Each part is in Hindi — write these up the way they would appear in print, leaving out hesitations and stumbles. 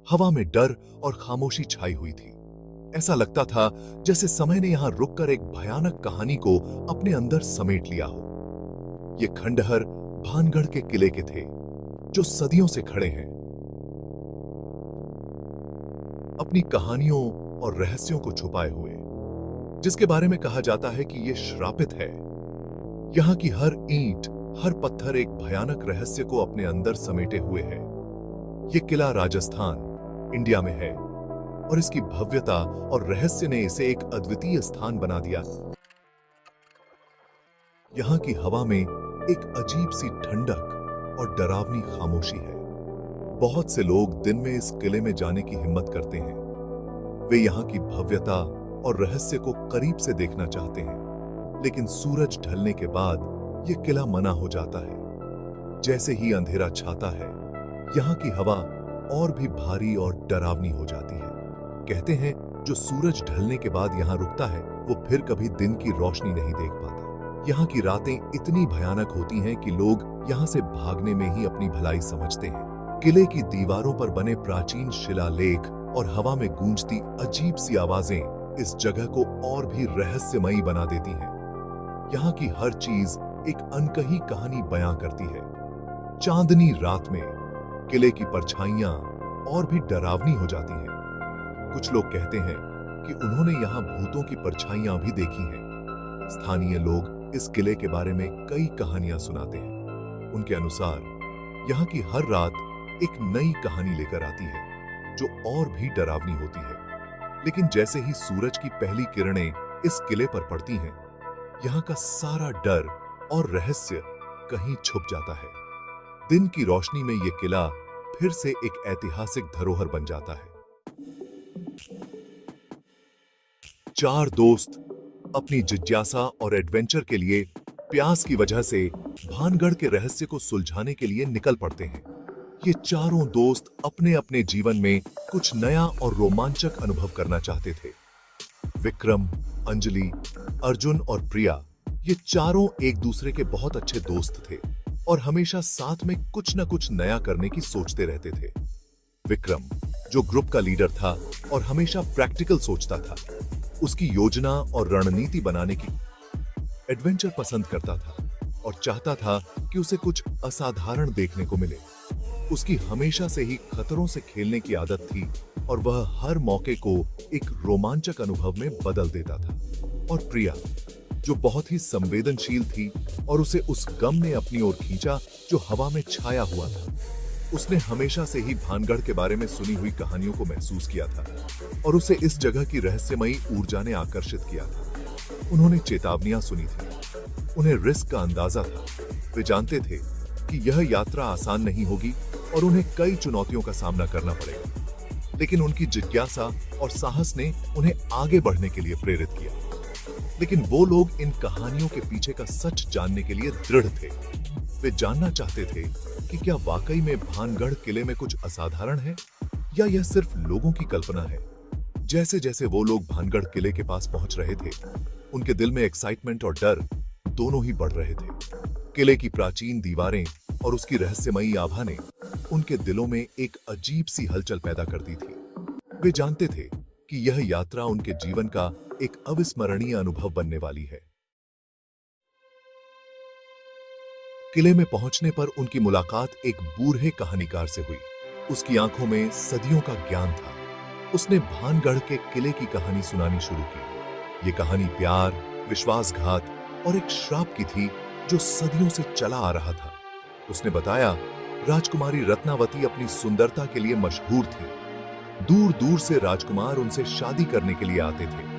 हवा में डर और खामोशी छाई हुई थी। ऐसा लगता था जैसे समय ने यहां रुककर एक भयानक कहानी को अपने अंदर समेट लिया हो। ये खंडहर भानगढ़ के किले के थे, जो सदियों से खड़े हैं, अपनी कहानियों और रहस्यों को छुपाए हुए, जिसके बारे में कहा जाता है कि ये श्रापित है। यहां की हर ईंट, हर पत्थर एक भयानक रहस्य को अपने अंदर समेटे हुए है। ये किला राजस्थान, इंडिया में है, और इसकी भव्यता और रहस्य ने इसे एक अद्वितीय स्थान बना दिया। यहां की हवा में एक अजीब सी ठंडक और डरावनी खामोशी है। बहुत से लोग दिन में इस किले में जाने की हिम्मत करते हैं। वे यहां की भव्यता और रहस्य को करीब से देखना चाहते हैं, लेकिन सूरज ढलने के बाद यह किला मना हो जाता है। जैसे ही अंधेरा छाता है, यहां की हवा और भी भारी और डरावनी हो जाती है। कहते हैं जो सूरज ढलने के बाद यहां रुकता है, वो फिर कभी दिन की रोशनी नहीं देख पाता। यहां की रातें इतनी भयानक होती हैं कि लोग यहां से भागने में ही अपनी भलाई समझते हैं। किले की दीवारों पर बने प्राचीन शिलालेख और हवा में गूंजती अजीब सी आवाजें इस जगह को और भी रहस्यमयी बना देती हैं। यहाँ की हर चीज एक अनकही कहानी बयां करती है। चांदनी रात में किले की परछाइयां और भी डरावनी हो जाती हैं। कुछ लोग कहते हैं कि उन्होंने यहाँ भूतों की परछाइयां भी देखी हैं। स्थानीय लोग इस किले के बारे में कई कहानियां सुनाते हैं। उनके अनुसार यहाँ की हर रात एक नई कहानी लेकर आती है, जो और भी डरावनी होती है। लेकिन जैसे ही सूरज की पहली किरणें इस किले पर पड़ती हैं, यहाँ का सारा डर और रहस्य कहीं छुप जाता है। दिन की रोशनी में यह किला फिर से एक ऐतिहासिक धरोहर बन जाता है। चार दोस्त अपनी जिज्ञासा और एडवेंचर के लिए प्यास की वजह से भानगढ़ के रहस्य को सुलझाने के लिए निकल पड़ते हैं। ये चारों दोस्त अपने अपने जीवन में कुछ नया और रोमांचक अनुभव करना चाहते थे। विक्रम, अंजलि, अर्जुन और प्रिया, ये चारों एक दूसरे के बहुत अच्छे दोस्त थे और हमेशा साथ में कुछ न कुछ नया करने की सोचते रहते थे। विक्रम, जो ग्रुप का लीडर था और हमेशा प्रैक्टिकल सोचता था, उसकी योजना और रणनीति बनाने की एडवेंचर पसंद करता था और चाहता था कि उसे कुछ असाधारण देखने को मिले। उसकी हमेशा से ही खतरों से खेलने की आदत थी और वह हर मौके को एक रोमांचक अनुभव में बदल देता था। और प्रिया, जो बहुत ही संवेदनशील थी और उसे उस गम ने अपनी ओर खींचा जो हवा में छाया हुआ था। उसने हमेशा से ही भानगढ़ के बारे में सुनी हुई कहानियों को महसूस किया था और उसे इस जगह की रहस्यमयी ऊर्जा ने आकर्षित किया था। उन्होंने चेतावनियां सुनी थी, उन्हें रिस्क का अंदाजा था। वे जानते थे कि यह यात्रा आसान नहीं होगी और उन्हें कई चुनौतियों का सामना करना पड़ेगा, लेकिन उनकी जिज्ञासा और साहस ने उन्हें आगे बढ़ने के लिए प्रेरित किया। लेकिन वो लोग इन कहानियों के पीछे का सच जानने के लिए दृढ़ थे। वे जानना चाहते थे कि क्या वाकई में भानगढ़ किले में कुछ असाधारण है या यह सिर्फ लोगों की कल्पना है। जैसे जैसे वो लोग भानगढ़ किले के पास पहुंच रहे थे, उनके दिल में एक्साइटमेंट और डर दोनों ही बढ़ रहे थे। किले की प्राचीन दीवारें और उसकी रहस्यमयी आभा ने उनके दिलों में एक अजीब सी हलचल पैदा कर दी थी। वे जानते थे कि यह यात्रा उनके जीवन का एक अविस्मरणीय अनुभव बनने वाली है। किले में पहुंचने पर उनकी मुलाकात एक बूढ़े कहानीकार से हुई। उसकी आंखों में सदियों का ज्ञान था। उसने भानगढ़ के किले की कहानी सुनानी शुरू की। ये कहानी प्यार, विश्वासघात और एक श्राप की थी जो सदियों से चला आ रहा था। उसने बताया, राजकुमारी रत्नावती अपनी सुंदरता के लिए मशहूर थी। दूर दूर से राजकुमार उनसे शादी करने के लिए आते थे।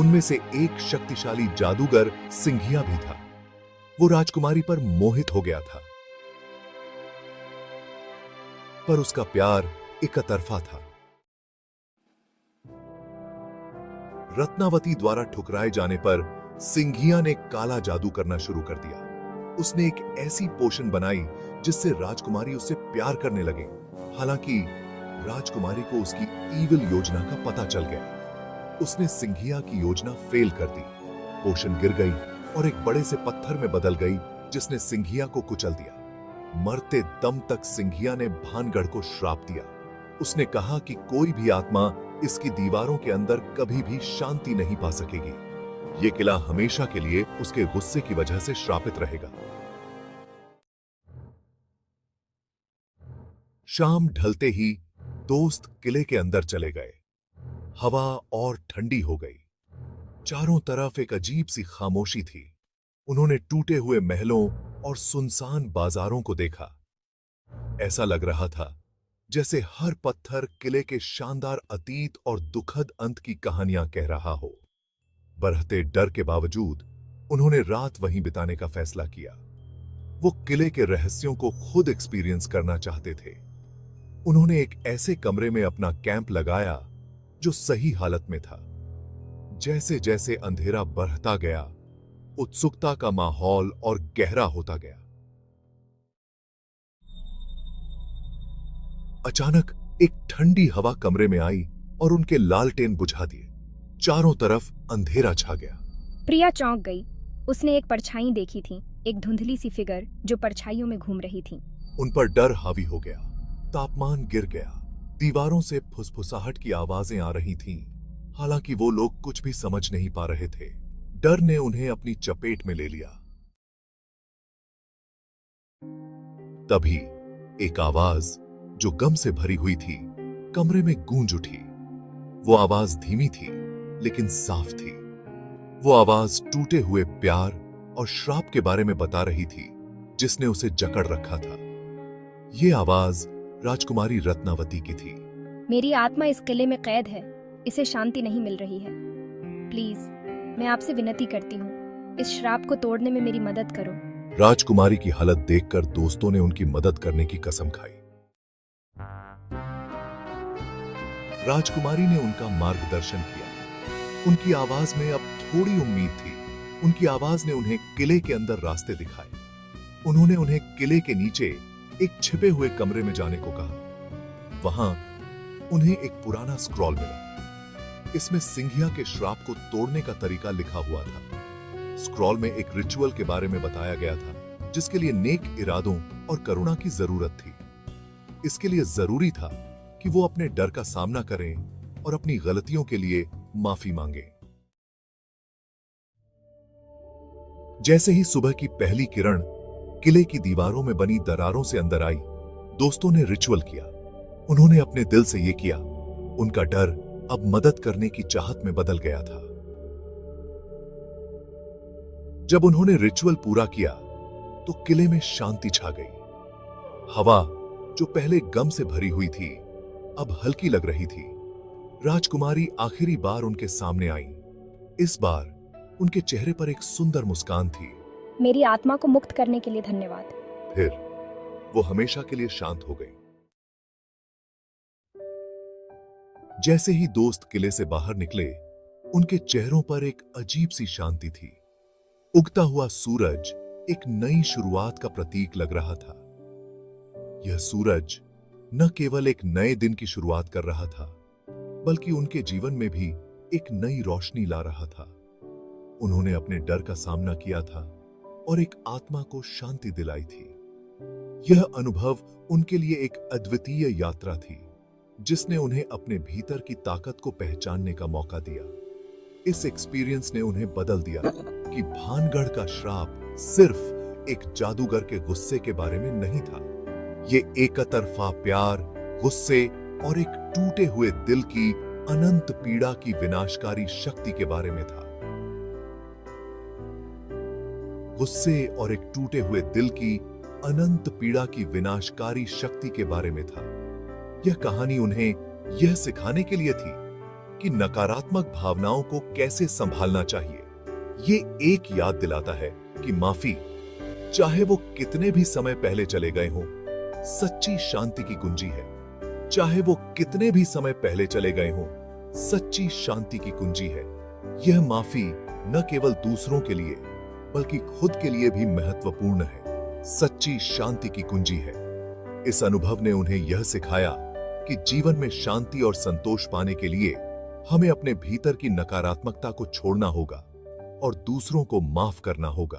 उनमें से एक शक्तिशाली जादूगर सिंघिया भी था। वो राजकुमारी पर मोहित हो गया था, पर उसका प्यार एकतरफा था। रत्नावती द्वारा ठुकराए जाने पर सिंघिया ने काला जादू करना शुरू कर दिया। उसने एक ऐसी पोशन बनाई जिससे राजकुमारी उससे प्यार करने लगे। हालांकि राजकुमारी को उसकी ईविल योजना का पता चल गया। उसने सिंघिया की योजना फेल कर दी। पोशन गिर गई और एक बड़े से पत्थर में बदल गई, जिसने सिंघिया को कुचल दिया। मरते दम तक सिंघिया ने भानगढ़ को श्राप दिया, उसने कहा कि कोई भी आत्मा इसकी दीवारों के अंदर कभी भी शांति नहीं पा सकेगी। ये किला हमेशा के लिए उसके गुस्से की वजह से श्रापित रहेगा। शाम ढलते ही दोस्त किले के अंदर चले गए। हवा और ठंडी हो गई। चारों तरफ एक अजीब सी खामोशी थी। उन्होंने टूटे हुए महलों और सुनसान बाजारों को देखा। ऐसा लग रहा था जैसे हर पत्थर किले के शानदार अतीत और दुखद अंत की कहानियां कह रहा हो। बढ़ते डर के बावजूद उन्होंने रात वहीं बिताने का फैसला किया। वो किले के रहस्यों को खुद एक्सपीरियंस करना चाहते थे। उन्होंने एक ऐसे कमरे में अपना कैंप लगाया जो सही हालत में था। जैसे जैसे अंधेरा बढ़ता गया, उत्सुकता का माहौल और गहरा होता गया। अचानक एक ठंडी हवा कमरे में आई और उनके लालटेन बुझा दिए। चारों तरफ अंधेरा छा गया। प्रिया चौंक गई। उसने एक परछाई देखी थी, एक धुंधली सी फिगर जो परछाइयों में घूम रही थी। उन पर डर हावी हो गया। तापमान गिर गया। दीवारों से फुसफुसाहट की आवाजें आ रही थीं, हालांकि वो लोग कुछ भी समझ नहीं पा रहे थे। डर ने उन्हें अपनी चपेट में ले लिया। तभी एक आवाज जो गम से भरी हुई थी कमरे में गूंज उठी। वो आवाज धीमी थी लेकिन साफ थी। वो आवाज टूटे हुए प्यार और श्राप के बारे में बता रही थी जिसने उसे जकड़ रखा था। ये आवाज राजकुमारी रत्नावती की थी। मेरी आत्मा इस किले में कैद है, इसे शांति नहीं मिल रही है। प्लीज, मैं आपसे विनती करती हूँ, इस श्राप को तोड़ने में मेरी मदद करो। राजकुमारी की हालत देखकर दोस्तों ने उनकी मदद करने की कसम खाई। राजकुमारी ने उनका मार्गदर्शन किया। उनकी आवाज में अब थोड़ी उम्मीद थी। उनकी आवाज ने उन्हें किले के अंदर रास्ते दिखाए। उन्होंने उन्हें किले के नीचे एक छिपे हुए कमरे में जाने को कहा। वहां उन्हें एक पुराना स्क्रॉल मिला। इसमें सिंघिया के श्राप को तोड़ने का तरीका लिखा हुआ था। स्क्रॉल में एक रिचुअल के बारे में बताया गया था जिसके लिए नेक इरादों और करुणा की जरूरत थी। इसके लिए जरूरी था कि वो अपने डर का सामना करें और अपनी गलतियों के लिए माफी मांगे। जैसे ही सुबह की पहली किरण किले की दीवारों में बनी दरारों से अंदर आई, दोस्तों ने रिचुअल किया। उन्होंने अपने दिल से यह किया। उनका डर अब मदद करने की चाहत में बदल गया था। जब उन्होंने रिचुअल पूरा किया तो किले में शांति छा गई। हवा जो पहले गम से भरी हुई थी अब हल्की लग रही थी। राजकुमारी आखिरी बार उनके सामने आई। इस बार उनके चेहरे पर एक सुंदर मुस्कान थी। मेरी आत्मा को मुक्त करने के लिए धन्यवाद। फिर वो हमेशा के लिए शांत हो गई। जैसे ही दोस्त किले से बाहर निकले, उनके चेहरों पर एक अजीब सी शांति थी। उगता हुआ सूरज एक नई शुरुआत का प्रतीक लग रहा था। यह सूरज न केवल एक नए दिन की शुरुआत कर रहा था, बल्कि उनके जीवन में भी एक नई रोशनी ला रहा था। उन्होंने अपने डर का सामना किया था और एक आत्मा को शांति दिलाई थी। यह अनुभव उनके लिए एक अद्वितीय यात्रा थी, जिसने उन्हें अपने भीतर की ताकत को पहचानने का मौका दिया। इस एक्सपीरियंस ने उन्हें बदल दिया कि भानगढ़ का श्राप सिर्फ एक जादूगर के गुस्से के बारे में नहीं था। ये एकतरफा प्यार, गुस्से और एक टूटे हुए दिल की अनंत पीड़ा की विनाशकारी शक्ति के बारे में था। गुस्से और एक टूटे हुए दिल की अनंत पीड़ा की विनाशकारी शक्ति के बारे में था। यह कहानी उन्हें यह सिखाने के लिए थी कि नकारात्मक भावनाओं को कैसे संभालना चाहिए। ये एक याद दिलाता है कि माफी, चाहे वो कितने भी समय पहले चले गए हों, सच्ची शांति की कुंजी है। चाहे वो कितने भी समय पहले चले गए हों, सच्ची शांति की कुंजी है। यह माफी न केवल दूसरों के लिए बल्कि खुद के लिए भी महत्वपूर्ण है। सच्ची शांति की कुंजी है। इस अनुभव ने उन्हें यह सिखाया कि जीवन में शांति और संतोष पाने के लिए हमें अपने भीतर की नकारात्मकता को छोड़ना होगा और दूसरों को माफ करना होगा।